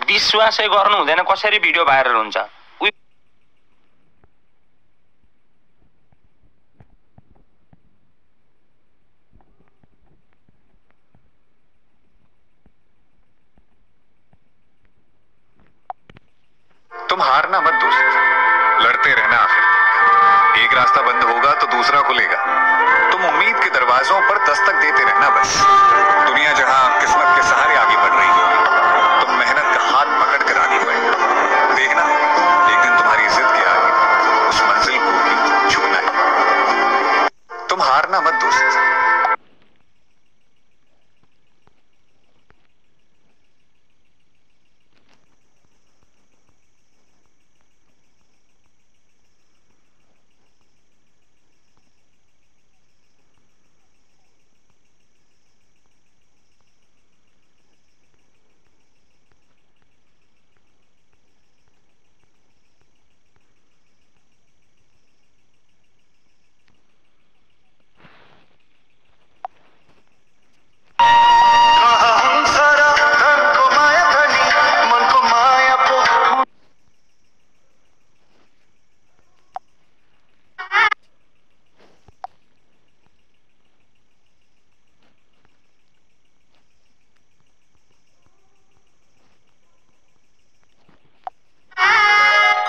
विश्वासै गर्नु हुँदैन कसरी भिडियो भाइरल हुन्छ। तुम हारना मत दोस्त, लड़ते रहना। आखिर एक रास्ता बंद होगा तो दूसरा खुलेगा। तुम उम्मीद के दरवाजों पर दस्तक देते रहना बस। दुनिया जहां किस्मत के सहारे आगे बढ़ रही है, तुम मेहनत का हाथ पकड़ कर आगे बढ़ना। देखना एक दिन तुम्हारी जिद के आगे उस मंजिल को भी छूना है। तुम हारना मत दोस्त।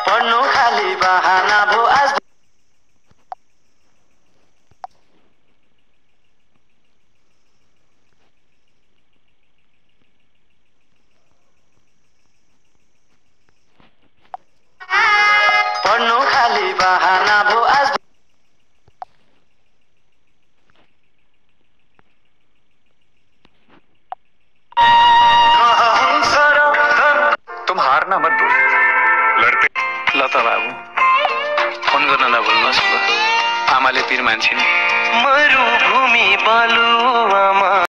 पढ्नु खाली बहाना भो आज पढ्नु खाली बहाना भो आज तुम हारना मत दोस्त, लड़ते। लता बाबु फोन गर्न नभुल्नुहोस् ल, आमाले पिर मान्छिन्। मरुभूमि बालुवामा